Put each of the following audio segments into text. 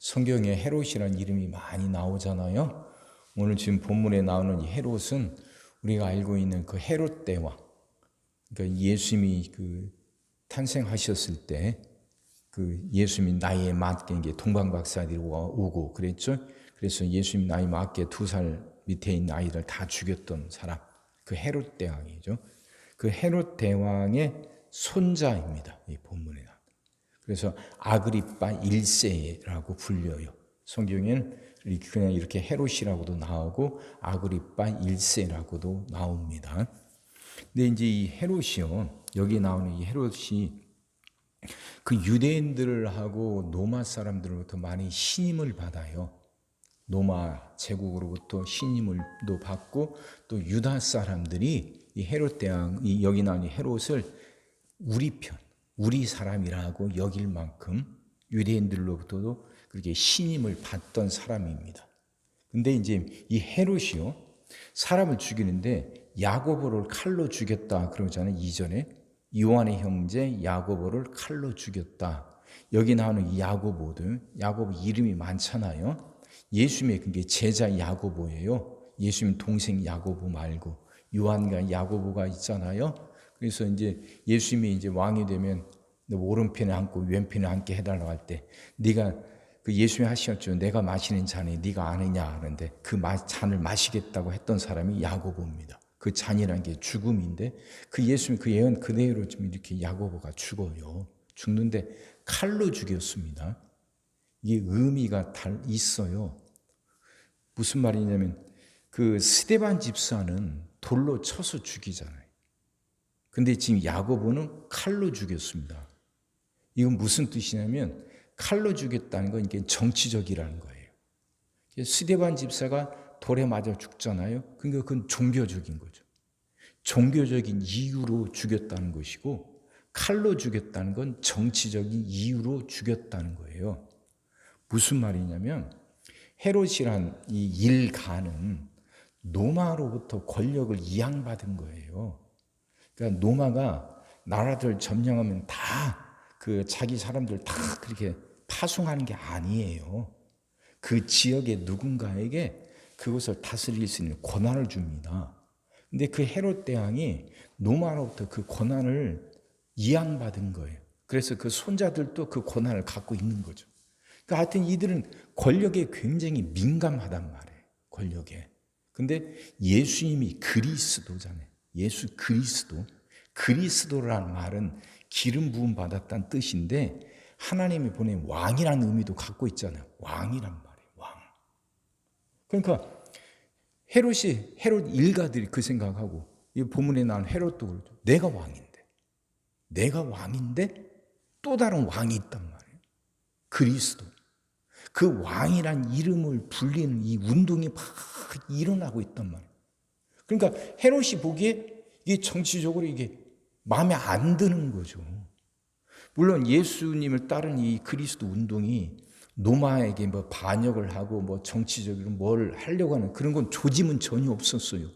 성경에 헤롯이라는 이름이 많이 나오잖아요. 오늘 지금 본문에 나오는 이 헤롯은 우리가 알고 있는 그 헤롯 대왕, 그러니까 예수님이 탄생하셨을 때 예수님 나이에 맞게 이게 동방박사들이 오고 그랬죠. 그래서 예수님 나이 맞게 2살 밑에 있는 아이를 다 죽였던 사람, 그 헤롯 대왕이죠. 그 헤롯 대왕의 손자입니다. 이 본문에. 그래서 아그리빠 1세라고 불려요. 성경에는 그냥 이렇게 헤롯이라고도 나오고 아그리빠 1세라고도 나옵니다. 근데 이제 이 헤롯이요, 여기 나오는 이 헤롯이 그 유대인들하고 로마 사람들로부터 많이 신임을 받아요. 로마 제국으로부터 신임을도 받고 또 유다 사람들이 이 헤롯 대왕, 여기 나오는 헤롯을 우리 편, 우리 사람이라고 여길 만큼 유대인들로부터도 그렇게 신임을 받던 사람입니다. 근데 이제 이 헤롯이요, 사람을 죽이는데 야고보를 칼로 죽였다 그러잖아요. 이전에 요한의 형제 야고보를 칼로 죽였다. 여기 나오는 이 야고보 이름이 많잖아요. 예수님의 그게 제자 야고보예요. 예수님 동생 야고보 말고 요한과 야고보가 있잖아요. 그래서 이제 예수님이 이제 왕이 되면 오른편에 앉고 왼편에 앉게 해달라고 할 때 네가 그 예수님이 하셨죠. 내가 마시는 잔이 네가 아느냐 하는데 그 잔을 마시겠다고 했던 사람이 야고보입니다. 그 잔이라는 게 죽음인데 그 예수님 그 예언 그대로 지금 이렇게 야고보가 죽어요. 죽는데 칼로 죽였습니다. 이게 의미가 있어요. 무슨 말이냐면 그 스데반 집사는 돌로 쳐서 죽이잖아요. 근데 지금 야고보는 칼로 죽였습니다. 이건 무슨 뜻이냐면 칼로 죽였다는 건 이게 정치적이라는 거예요. 스데반 집사가 돌에 맞아 죽잖아요. 그러니까 그건 종교적인 거죠. 종교적인 이유로 죽였다는 것이고 칼로 죽였다는 건 정치적인 이유로 죽였다는 거예요. 무슨 말이냐면 헤롯이란 이 일가는 로마로부터 권력을 이양받은 거예요. 그러니까 로마가 나라들 점령하면 다 자기 사람들 다 그렇게 파송하는 게 아니에요. 그 지역의 누군가에게 그것을 다스릴 수 있는 권한을 줍니다. 근데 그 헤롯 대왕이 로마로부터 그 권한을 이양받은 거예요. 그래서 그 손자들도 그 권한을 갖고 있는 거죠. 그러니까 하여튼 이들은 권력에 굉장히 민감하단 말이에요. 권력에. 근데 예수님이 그리스도잖아요. 예수 그리스도라는 말은 기름 부음 받았다는 뜻인데 하나님이 보낸 왕이라는 의미도 갖고 있잖아요. 왕이란 말이에요. 왕. 그러니까 헤롯 일가들이 그 생각하고 이 본문에 나온 헤롯도 그렇죠. 내가 왕인데 또 다른 왕이 있단 말이에요. 그리스도. 그 왕이란 이름을 불리는 이 운동이 막 일어나고 있단 말이에요. 그러니까 헤롯이 보기에 이게 정치적으로 이게 마음에 안 드는 거죠. 물론 예수님을 따른 이 그리스도 운동이 로마에게 뭐 반역을 하고 뭐 정치적으로 뭘 하려고 하는 그런 건 조짐은 전혀 없었어요.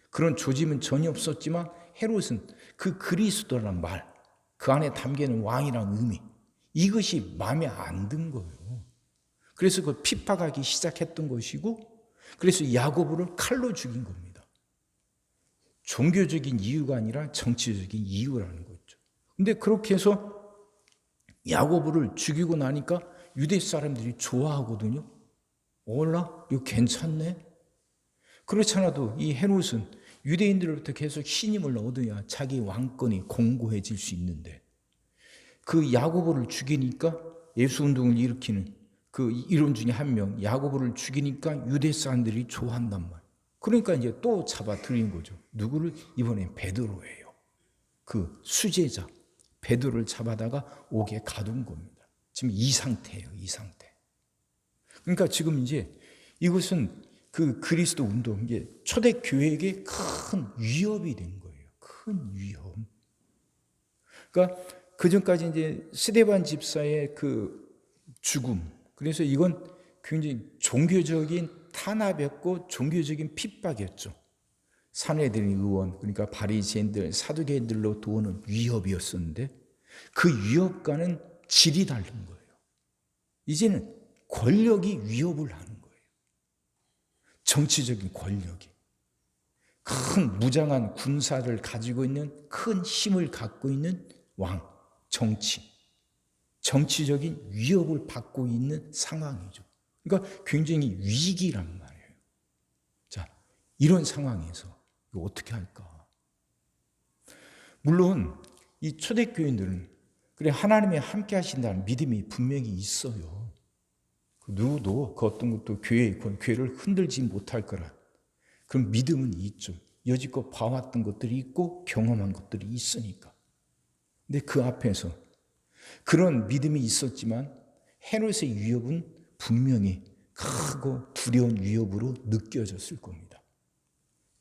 그런 조짐은 전혀 없었지만 헤롯은 그 그리스도라는 말, 그 안에 담기는 왕이라는 의미, 이것이 마음에 안 든 거예요. 그래서 그 핍박하기 시작했던 것이고, 그래서 야고보를 칼로 죽인 겁니다. 종교적인 이유가 아니라 정치적인 이유라는 거죠. 근데 그렇게 해서 야고보를 죽이고 나니까 유대 사람들이 좋아하거든요. 올라? 이거 괜찮네? 그렇지 않아도 이 헤롯은 유대인들로부터 계속 신임을 얻어야 자기 왕권이 공고해질 수 있는데 그 야고보를 죽이니까 예수 운동을 일으키는 그 이론 중에 한 명, 야고보를 죽이니까 유대 사람들이 좋아한단 말이에요. 그러니까 이제 또 잡아들인 거죠. 누구를? 이번엔 베드로예요. 그 수제자 베드로를 잡아다가 옥에 가둔 겁니다. 지금 이 상태예요. 이 상태. 그러니까 지금 이제 이것은 그 그리스도 운동, 이게 초대 교회에게 큰 위협이 된 거예요. 큰 위협. 그러니까 그 전까지 이제 스데반 집사의 그 죽음. 그래서 이건 굉장히 종교적인 탄압이었고 종교적인 핍박이었죠. 산헤드린 의원, 그러니까 바리새인들, 사두개인들로부터 오는 위협이었었는데 그 위협과는 질이 다른 거예요. 이제는 권력이 위협을 하는 거예요. 정치적인 권력이. 큰 무장한 군사를 가지고 있는 큰 힘을 갖고 있는 왕, 정치적인 위협을 받고 있는 상황이죠. 그러니까 굉장히 위기란 말이에요. 자, 이런 상황에서 이거 어떻게 할까? 물론 이 초대교인들은 그래 하나님이 함께 하신다는 믿음이 분명히 있어요. 누구도 그 어떤 것도 교회를 흔들지 못할 거란 그런 믿음은 있죠. 여지껏 봐왔던 것들이 있고 경험한 것들이 있으니까. 근데 그 앞에서 그런 믿음이 있었지만 헤롯의 위협은 분명히 크고 두려운 위협으로 느껴졌을 겁니다.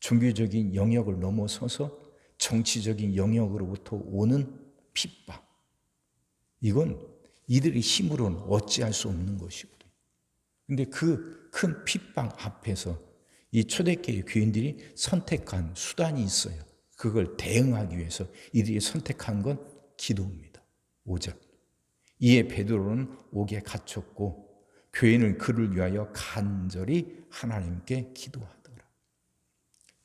종교적인 영역을 넘어서서 정치적인 영역으로부터 오는 핍박. 이건 이들의 힘으로는 어찌할 수 없는 것이거든요. 근데 그 큰 핍박 앞에서 이 초대교회 교인들이 선택한 수단이 있어요. 그걸 대응하기 위해서 이들이 선택한 건 기도입니다. 5절. 이에 베드로는 옥에 갇혔고 교회는 그를 위하여 간절히 하나님께 기도하더라.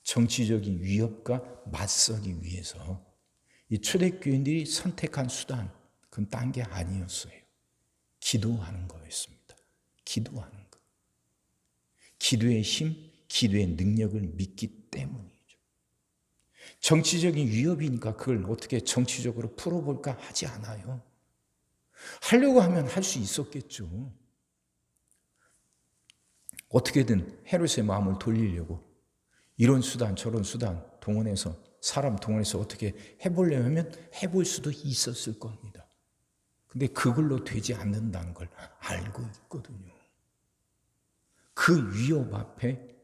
정치적인 위협과 맞서기 위해서 이 초대교인들이 선택한 수단, 그건 딴 게 아니었어요. 기도하는 거였습니다. 기도하는 거. 기도의 힘, 기도의 능력을 믿기 때문이죠. 정치적인 위협이니까 그걸 어떻게 정치적으로 풀어볼까 하지 않아요. 하려고 하면 할 수 있었겠죠. 어떻게든 헤롯의 마음을 돌리려고 이런 수단 저런 수단 사람 동원해서 어떻게 해보려면 하면 해볼 수도 있었을 겁니다. 근데 그걸로 되지 않는다는 걸 알고 있거든요. 그 위협 앞에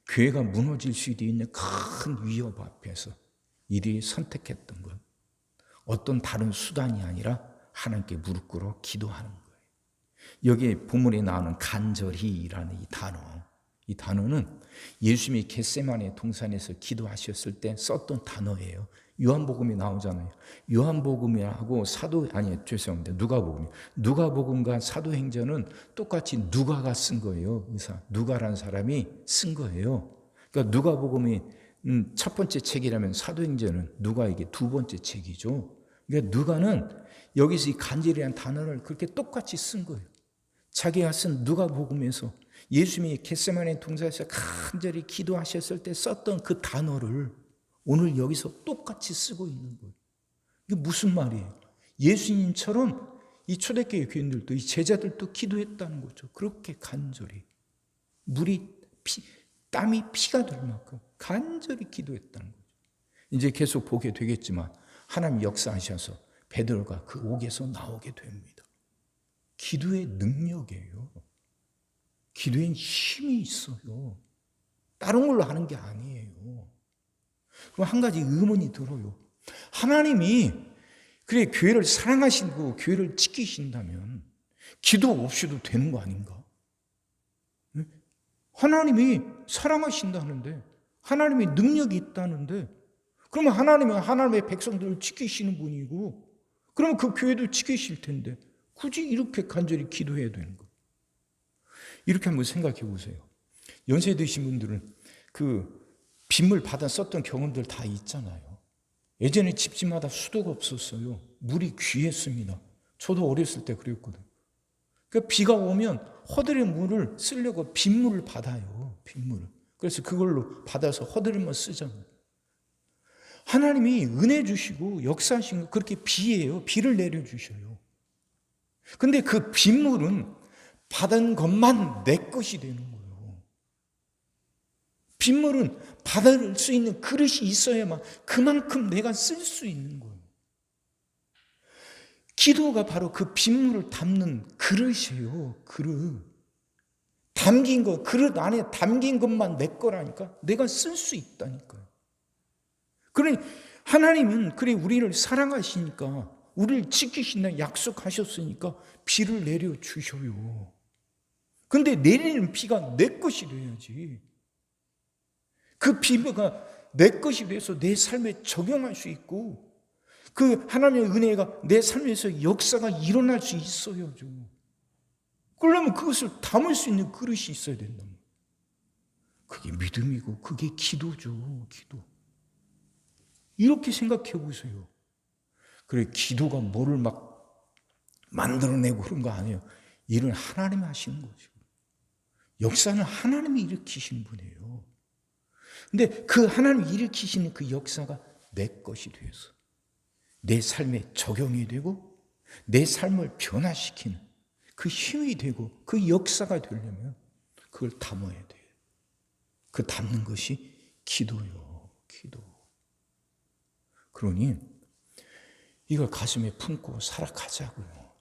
교회가 무너질 수도 있는 큰 위협 앞에서 이들이 선택했던 건 어떤 다른 수단이 아니라 하나님께 무릎 꿇어 기도하는 거예요. 여기에 본문에 나오는 간절히라는 이 단어는 예수님이 겟세마네 동산에서 기도하셨을 때 썼던 단어예요. 요한복음에 나오잖아요. 요한복음하고 누가복음과 사도행전은 똑같이 누가가 쓴 거예요. 누가라는 사람이 쓴 거예요. 그러니까 누가복음이 첫 번째 책이라면 사도행전은 누가에게 두 번째 책이죠. 그러니까 누가는 여기서 이 간절이라는 단어를 그렇게 똑같이 쓴 거예요. 자기가 쓴 누가복음에서 예수님이 겟세마네 동산에서 간절히 기도하셨을 때 썼던 그 단어를 오늘 여기서 똑같이 쓰고 있는 거예요. 이게 무슨 말이에요? 예수님처럼 이 초대교회 교인들도 이 제자들도 기도했다는 거죠. 그렇게 간절히 땀이 피가 될 만큼 간절히 기도했다는 거죠. 이제 계속 보게 되겠지만 하나님 역사하셔서 베드로가 그 옥에서 나오게 됩니다. 기도의 능력이에요. 기도엔 힘이 있어요. 다른 걸로 하는 게 아니에요. 그럼 한 가지 의문이 들어요. 하나님이 그래 교회를 사랑하시고 교회를 지키신다면 기도 없이도 되는 거 아닌가? 하나님이 사랑하신다는데 하나님의 능력이 있다는데 그러면 하나님은 하나님의 백성들을 지키시는 분이고 그러면 그 교회도 지키실 텐데 굳이 이렇게 간절히 기도해야 되는 거예요. 이렇게 한번 생각해 보세요. 연세 드신 분들은 그 빗물 받아 썼던 경험들 다 있잖아요. 예전에 집집마다 수도가 없었어요. 물이 귀했습니다. 저도 어렸을 때 그랬거든요. 그러니까 비가 오면 허들의 물을 쓰려고 빗물을 받아요. 빗물을. 그래서 그걸로 받아서 허들만 쓰잖아요. 하나님이 은혜 주시고 역사하신 거 그렇게 비예요. 비를 내려주셔요. 근데 그 빗물은 받은 것만 내 것이 되는 거예요. 빗물은 받을 수 있는 그릇이 있어야만 그만큼 내가 쓸 수 있는 거예요. 기도가 바로 그 빗물을 담는 그릇이에요. 그릇. 담긴 거, 그릇 안에 담긴 것만 내 거라니까. 내가 쓸 수 있다니까요. 그러니 하나님은 그래 우리를 사랑하시니까 우리를 지키신다 약속하셨으니까 비를 내려주셔요. 근데 내리는 비가 내 것이 돼야지. 그 비가 내 것이 돼서 내 삶에 적용할 수 있고 그 하나님의 은혜가 내 삶에서 역사가 일어날 수 있어야죠. 그러려면 그것을 담을 수 있는 그릇이 있어야 된다. 그게 믿음이고 그게 기도죠. 기도. 이렇게 생각해 보세요. 그래, 기도가 뭐를 막 만들어내고 그런 거 아니에요. 일은 하나님이 하시는 거죠. 역사는 하나님이 일으키시는 분이에요. 근데 그 하나님이 일으키시는 그 역사가 내 것이 되어서 내 삶에 적용이 되고 내 삶을 변화시키는 그 힘이 되고 그 역사가 되려면 그걸 담아야 돼요. 그 담는 것이 기도요. 기도. 그러니 이걸 가슴에 품고 살아가자고요.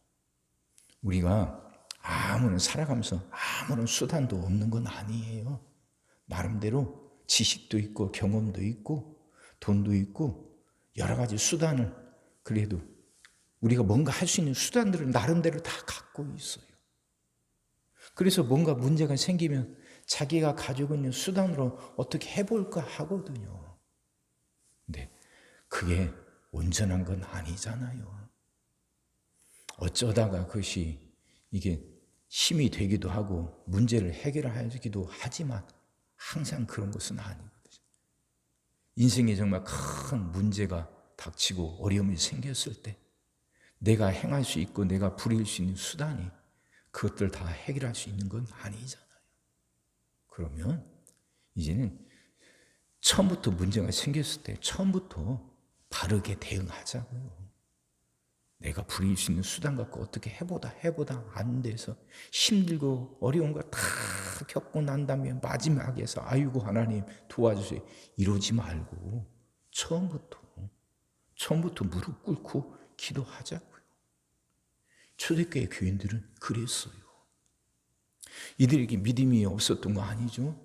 우리가 아무런 살아가면서 아무런 수단도 없는 건 아니에요. 나름대로 지식도 있고 경험도 있고 돈도 있고 여러 가지 수단을 그래도 우리가 뭔가 할 수 있는 수단들을 나름대로 다 갖고 있어요. 그래서 뭔가 문제가 생기면 자기가 가지고 있는 수단으로 어떻게 해볼까 하거든요. 근데 그게 온전한 건 아니잖아요. 어쩌다가 그것이 이게 힘이 되기도 하고 문제를 해결하기도 하지만 항상 그런 것은 아니거든요. 인생에 정말 큰 문제가 닥치고 어려움이 생겼을 때 내가 행할 수 있고 내가 부릴 수 있는 수단이 그것들 다 해결할 수 있는 건 아니잖아요. 그러면 이제는 처음부터 문제가 생겼을 때 처음부터 바르게 대응하자고요. 내가 부릴 수 있는 수단 갖고 어떻게 해보다 안 돼서 힘들고 어려운 거 다 겪고 난 다음에 마지막에서 아이고 하나님 도와주세요 이러지 말고 처음부터 무릎 꿇고 기도하자고요. 초대교회 교인들은 그랬어요. 이들에게 믿음이 없었던 거 아니죠?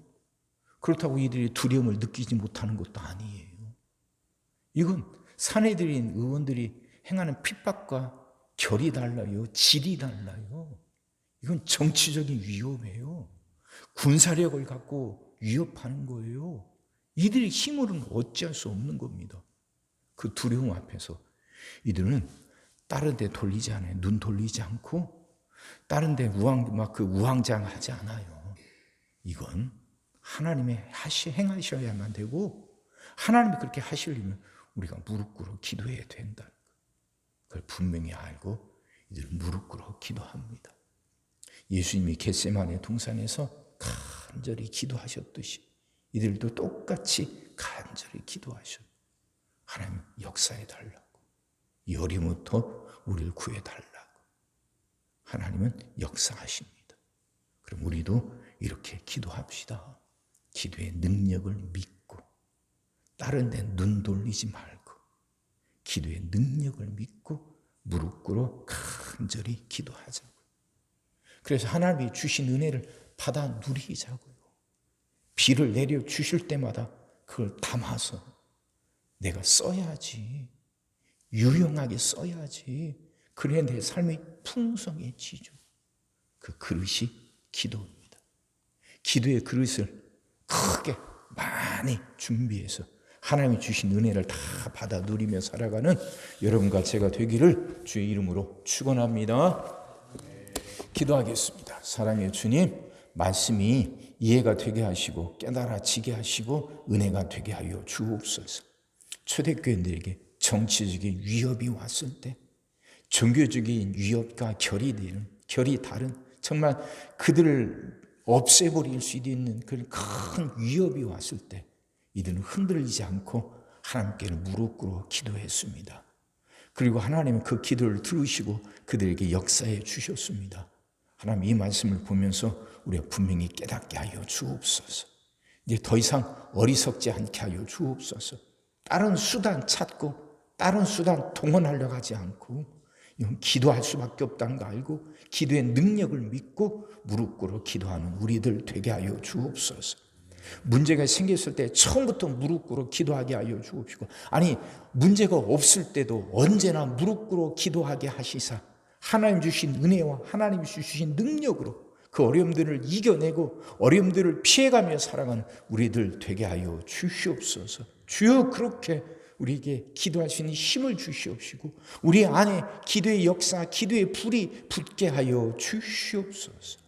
그렇다고 이들이 두려움을 느끼지 못하는 것도 아니에요. 이건 사내들인 의원들이 행하는 핍박과 결이 달라요. 질이 달라요. 이건 정치적인 위협이에요. 군사력을 갖고 위협하는 거예요. 이들의 힘으로는 어찌할 수 없는 겁니다. 그 두려움 앞에서 이들은 다른 데 돌리지 않아요. 눈 돌리지 않고 다른 데 우왕좌왕하지 않아요. 이건 하나님이 행하셔야만 되고 하나님이 그렇게 하시려면 우리가 무릎 꿇어 기도해야 된다는 거. 그걸 분명히 알고 이들 무릎 꿇어 기도합니다. 예수님이 겟세마네 동산에서 간절히 기도하셨듯이 이들도 똑같이 간절히 기도하셨어요. 하나님 역사해 달라고. 이 어려움부터 우리를 구해 달라고. 하나님은 역사하십니다. 그럼 우리도 이렇게 기도합시다. 기도의 능력을 믿고 다른 데 눈 돌리지 말고 기도의 능력을 믿고 무릎 꿇어 간절히 기도하자고요. 그래서 하나님이 주신 은혜를 받아 누리자고요. 비를 내려 주실 때마다 그걸 담아서 내가 써야지. 유용하게 써야지. 그래야 내 삶이 풍성해지죠. 그 그릇이 기도입니다. 기도의 그릇을 크게 많이 준비해서 하나님이 주신 은혜를 다 받아 누리며 살아가는 여러분과 제가 되기를 주의 이름으로 축원합니다. 기도하겠습니다. 사랑의 주님, 말씀이 이해가 되게 하시고 깨달아지게 하시고 은혜가 되게 하여 주옵소서. 초대교인들에게 정치적인 위협이 왔을 때 종교적인 위협과 결이 다른 정말 그들을 없애버릴 수 있는 그런 큰 위협이 왔을 때 이들은 흔들리지 않고 하나님께는 무릎 꿇어 기도했습니다. 그리고 하나님은 그 기도를 들으시고 그들에게 역사해 주셨습니다. 하나님 이 말씀을 보면서 우리가 분명히 깨닫게 하여 주옵소서. 이제 더 이상 어리석지 않게 하여 주옵소서. 다른 수단 찾고 다른 수단 동원하려고 하지 않고 이건 기도할 수밖에 없다는 거 알고 기도의 능력을 믿고 무릎 꿇어 기도하는 우리들 되게 하여 주옵소서. 문제가 생겼을 때 처음부터 무릎 꿇어 기도하게 하여 주옵시고 아니 문제가 없을 때도 언제나 무릎 꿇어 기도하게 하시사 하나님 주신 은혜와 하나님 주신 능력으로 그 어려움들을 이겨내고 어려움들을 피해가며 살아가는 우리들 되게 하여 주시옵소서. 주여 그렇게 우리에게 기도할 수 있는 힘을 주시옵시고 우리 안에 기도의 역사, 기도의 불이 붙게 하여 주시옵소서.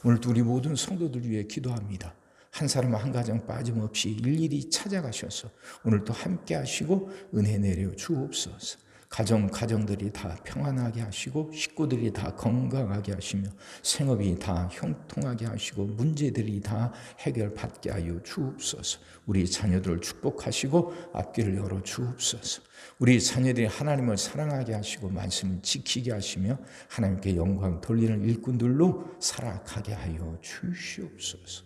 오늘도 우리 모든 성도들 위해 기도합니다. 한 사람 한 가정 빠짐없이 일일이 찾아가셔서 오늘도 함께 하시고 은혜 내려 주옵소서. 가정들이 다 평안하게 하시고 식구들이 다 건강하게 하시며 생업이 다 형통하게 하시고 문제들이 다 해결받게 하여 주옵소서. 우리 자녀들을 축복하시고 앞길을 열어 주옵소서. 우리 자녀들이 하나님을 사랑하게 하시고 말씀을 지키게 하시며 하나님께 영광 돌리는 일꾼들로 살아가게 하여 주시옵소서.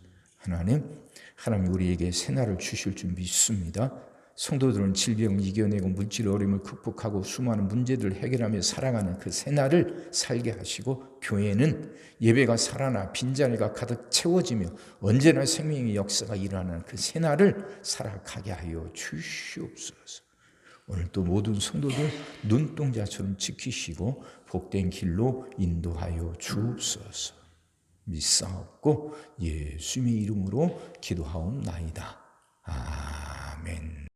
하나님 우리에게 새날을 주실 줄 믿습니다. 성도들은 질병을 이겨내고 물질 어려움을 극복하고 수많은 문제들을 해결하며 살아가는 그 새날을 살게 하시고 교회는 예배가 살아나 빈자리가 가득 채워지며 언제나 생명의 역사가 일어나는 그 새날을 살아가게 하여 주시옵소서. 오늘도 모든 성도들 눈동자처럼 지키시고 복된 길로 인도하여 주옵소서. 믿사옵고 예수님의 이름으로 기도하옵나이다.